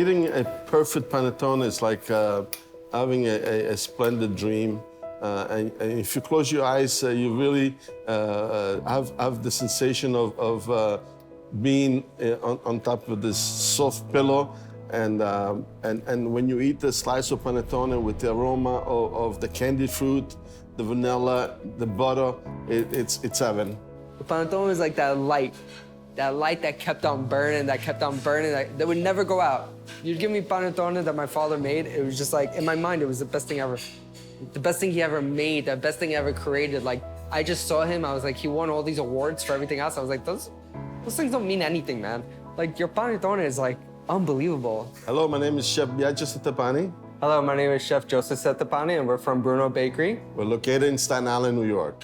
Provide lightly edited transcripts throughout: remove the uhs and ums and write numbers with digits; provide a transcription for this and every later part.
Eating a perfect panettone is like having a splendid dream. And if you close your eyes, you really have the sensation of being on top of this soft pillow. And when you eat a slice of panettone with the aroma of the candied fruit, the vanilla, the butter, it's heaven. The panettone is like that light that kept on burning, that would never go out. You'd give me panettone that my father made, it was just like, in my mind, it was the best thing ever. The best thing he ever made, the best thing he ever created. Like, I just saw him, I was like, he won all these awards for everything else. I was like, those things don't mean anything, man. Like, your panettone is like unbelievable. Hello, my name is Chef Biagio Settepani. Hello, my name is Chef Joseph Settepani, and we're from Bruno Bakery. We're located in Staten Island, New York.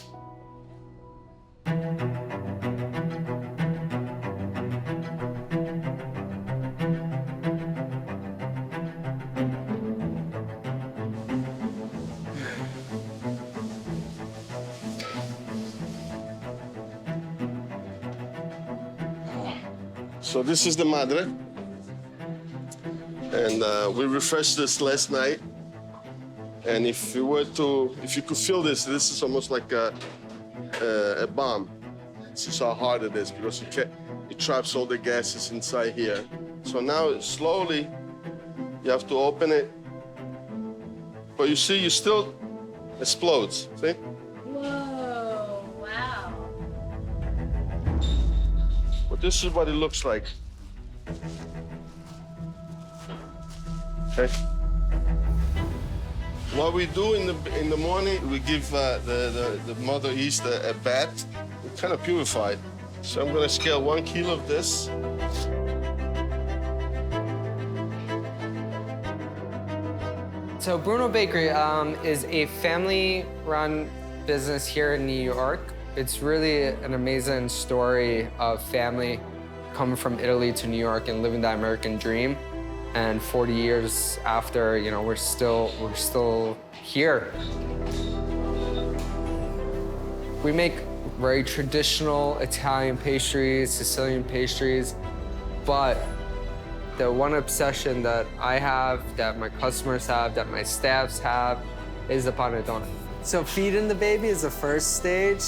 So this is the madre, and we refreshed this last night. And if you could feel this is almost like a bomb. This is how hard it is because it traps all the gases inside here. So now slowly, you have to open it. But you see, you still explodes. See? Whoa! Wow. But this is what it looks like. Okay. What we do in the morning, we give the mother yeast a bath. We kind of purify it. So I'm gonna scale 1 kilo of this. So Bruno Bakery is a family-run business here in New York. It's really an amazing story of family coming from Italy to New York and living that American dream. And 40 years after, you know, we're still here. We make very traditional Italian pastries, Sicilian pastries, but the one obsession that I have, that my customers have, that my staffs have, is the panettone. So feeding the baby is the first stage.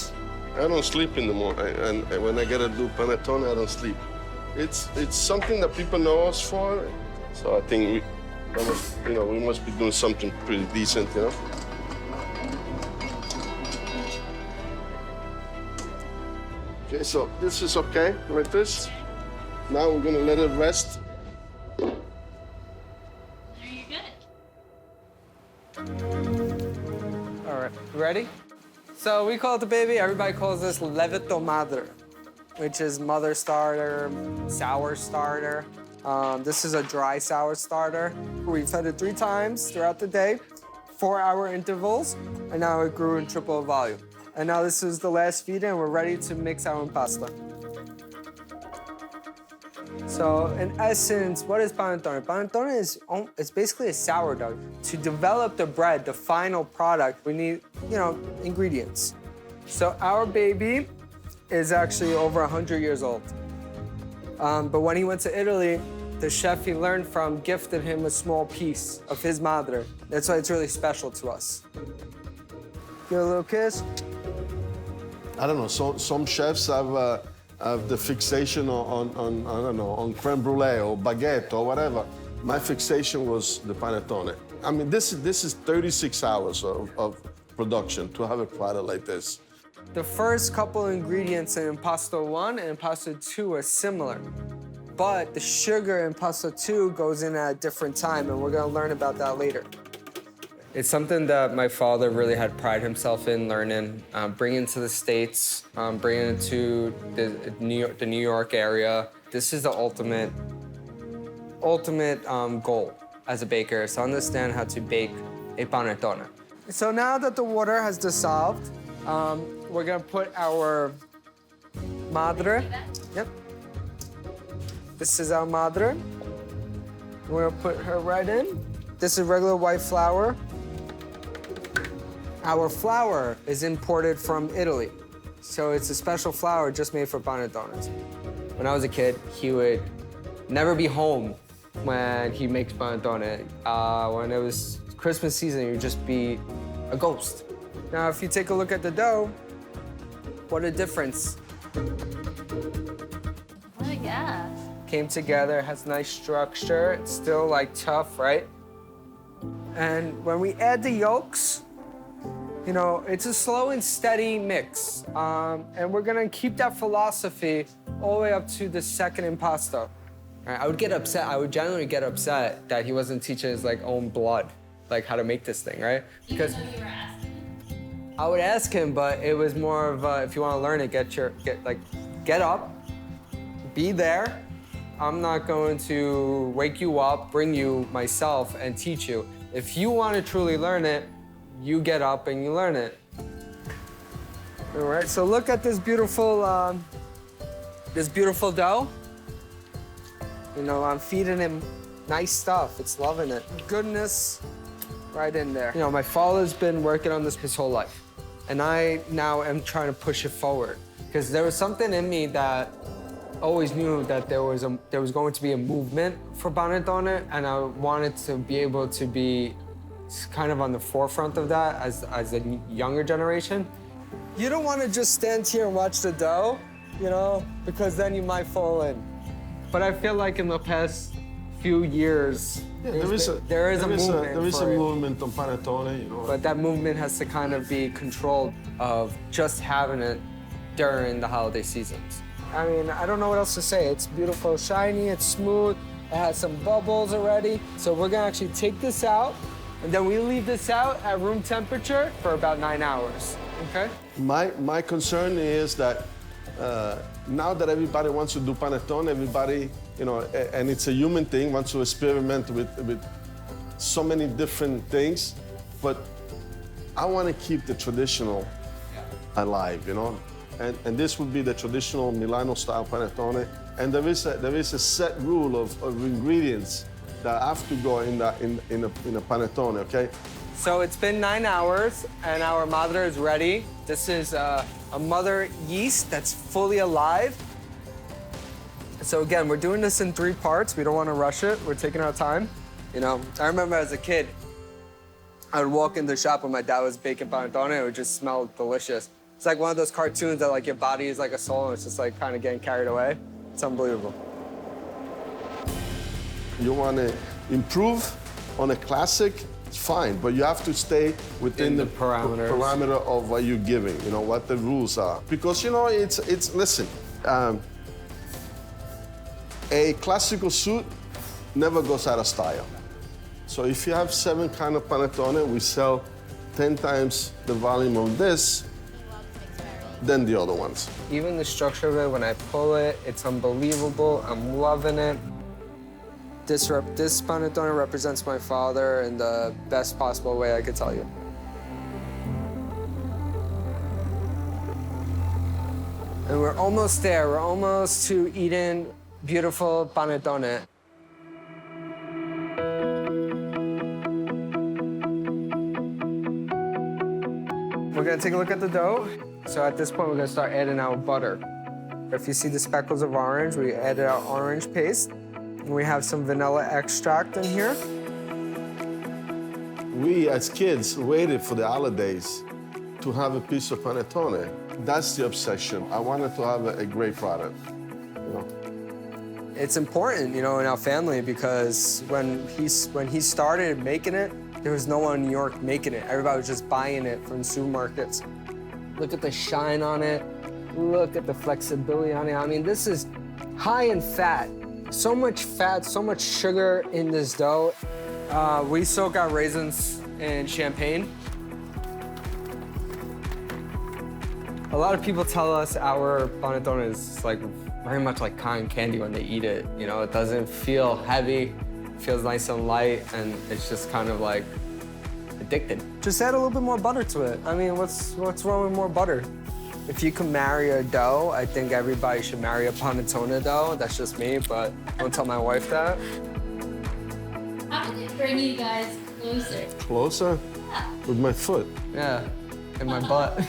I don't sleep in the morning, and when I gotta do panettone, I don't sleep. It's something that people know us for, so I think we must be doing something pretty decent, you know. Okay, so this is okay with this. Now we're gonna let it rest. There you go. All right, ready? So we call it the baby, everybody calls this levito madre, which is mother starter, sour starter. This is a dry sour starter. We fed it 3 times throughout the day, 4-hour intervals, and now it grew in triple volume. And now this is the last feed, and we're ready to mix our pasta. So in essence, what is panettone? Panettone is basically a sourdough. To develop the bread, the final product, we need, ingredients. So our baby is actually over 100 years old. But when he went to Italy, the chef he learned from gifted him a small piece of his madre. That's why it's really special to us. Give it a little kiss. I don't know, some chefs have the fixation on creme brulee or baguette or whatever. My fixation was the panettone. I mean, this is 36 hours of production to have a product like this. The first couple ingredients in impasto 1 and impasto 2 are similar, but the sugar in impasto 2 goes in at a different time, and we're gonna learn about that later. It's something that my father really had pride himself in learning, bringing to the States, bringing it to the New York area. This is the ultimate goal as a baker, is to understand how to bake a panettone. So now that the water has dissolved, we're gonna put our madre. Yep. This is our madre. We're gonna put her right in. This is regular white flour. Our flour is imported from Italy, so it's a special flour just made for panettones. When I was a kid, he would never be home when he makes panettone. When it was Christmas season, you'd just be a ghost. Now, if you take a look at the dough, what a difference. Oh, yeah. Came together, has nice structure. It's still like tough, right? And when we add the yolks, you know, it's a slow and steady mix. And we're gonna keep that philosophy all the way up to the second impasto. I would get upset, I would genuinely get upset that he wasn't teaching his like own blood, like how to make this thing, right? Because Even though you were asking him? I would ask him, but it was more of if you want to learn it, get up, be there. I'm not going to wake you up, bring you myself, and teach you. If you want to truly learn it, you get up and you learn it. All right. So look at this beautiful dough. You know, I'm feeding him nice stuff. It's loving it. Goodness, right in there. You know, my father's been working on this his whole life, and I now am trying to push it forward because there was something in me that always knew that there was going to be a movement for panettone, and I wanted to be able to be kind of on the forefront of that as a younger generation. You don't want to just stand here and watch the dough, you know, because then you might fall in. But I feel like in the past few years, there is a movement on panettone, you know. But that movement has to kind of be controlled of just having it during the holiday seasons. I mean, I don't know what else to say. It's beautiful, shiny, it's smooth. It has some bubbles already. So we're gonna actually take this out, and then we leave this out at room temperature for about 9 hours, okay? My concern is that now that everybody wants to do panettone, everybody, you know, and it's a human thing, wants to experiment with so many different things, but I want to keep the traditional alive, you know? And this would be the traditional Milano-style panettone. And there is a set rule of ingredients that have to go in a panettone, okay? So it's been 9 hours, and our madre is ready. This is a mother yeast that's fully alive. So again, we're doing this in 3 parts. We don't want to rush it. We're taking our time. You know, I remember as a kid, I would walk in the shop when my dad was baking panettone. It would just smell delicious. It's like one of those cartoons that like your body is like a soul and it's just like kind of getting carried away. It's unbelievable. You want to improve on a classic, it's fine, but you have to stay within the parameter of what you're giving, you know, what the rules are. Because, you know, listen, a classical suit never goes out of style. So if you have 7 kind of panettone, we sell 10 times the volume of this than the other ones. Even the structure of it, when I pull it, it's unbelievable. I'm loving it. This panettone represents my father in the best possible way I could tell you. And we're almost there. We're almost to eating beautiful panettone. We're gonna take a look at the dough. So at this point, we're gonna start adding our butter. If you see the speckles of orange, we added our orange paste. And we have some vanilla extract in here. We, as kids, waited for the holidays to have a piece of panettone. That's the obsession. I wanted to have a great product, you know. It's important, you know, in our family because when he started making it, there was no one in New York making it. Everybody was just buying it from supermarkets. Look at the shine on it. Look at the flexibility on it. I mean, this is high in fat. So much fat, so much sugar in this dough. We soak our raisins in champagne. A lot of people tell us our panettone is like very much like cotton candy when they eat it. You know, it doesn't feel heavy, it feels nice and light, and it's just kind of like addicted. Just add a little bit more butter to it. I mean, what's wrong with more butter? If you can marry a dough, I think everybody should marry a panettone dough. That's just me, but don't tell my wife that. How did it bring you guys closer? Closer? Yeah. With my foot. Yeah, in my butt.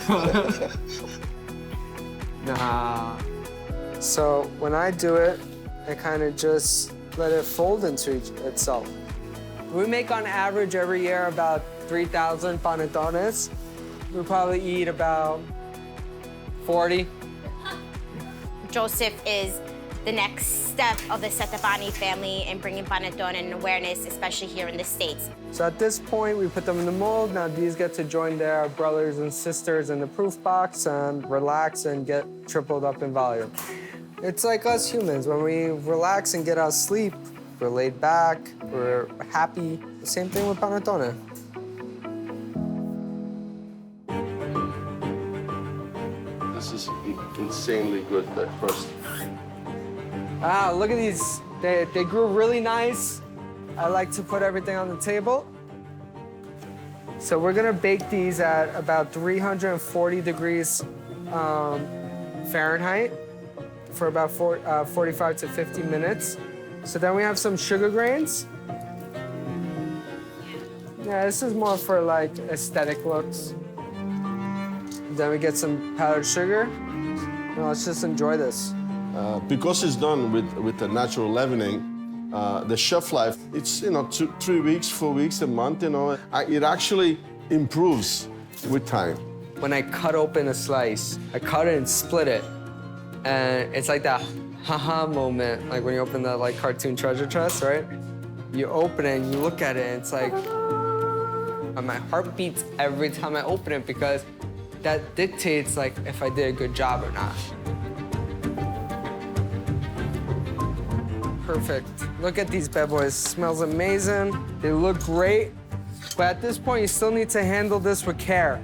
Nah. So when I do it, I kind of just let it fold into itself. We make on average every year about 3,000 panettones. We probably eat about 40. Joseph is the next step of the Settepani family in bringing panettone and awareness, especially here in the States. So at this point, we put them in the mold. Now these get to join their brothers and sisters in the proof box and relax and get tripled up in volume. It's like us humans. When we relax and get our sleep, we're laid back, we're happy. Same thing with panettone. This is insanely good at first. Ah, look at these. They grew really nice. I like to put everything on the table. So we're gonna bake these at about 340 degrees Fahrenheit for about 45 to 50 minutes. So then we have some sugar grains. Yeah, this is more for like aesthetic looks. Then we get some powdered sugar. Now let's just enjoy this. Because it's done with a natural leavening, the shelf life, it's 3 weeks, 4 weeks, a month. It actually improves with time. When I cut open a slice, I cut it and split it, and it's like that haha moment, like when you open that like cartoon treasure chest, right? You open it and you look at it, and it's like, and my heart beats every time I open it because that dictates like if I did a good job or not. Perfect. Look at these bad boys. Smells amazing. They look great. But at this point, you still need to handle this with care.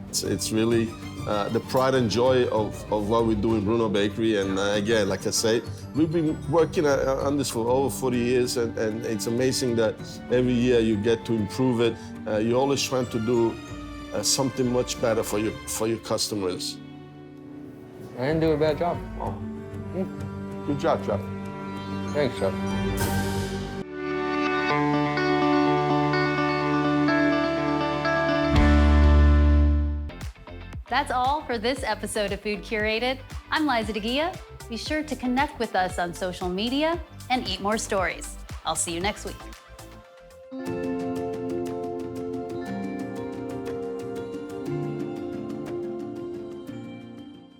It's really the pride and joy of what we do in Bruno Bakery. And again, like I say, we've been working on this for over 40 years, and it's amazing that every year you get to improve it. You're always trying to do something much better for your customers. I didn't do a bad job. Oh. Good job, Chef. Thanks, Chef. That's all for this episode of Food Curated. I'm Liza DeGia. Be sure to connect with us on social media and eat more stories. I'll see you next week.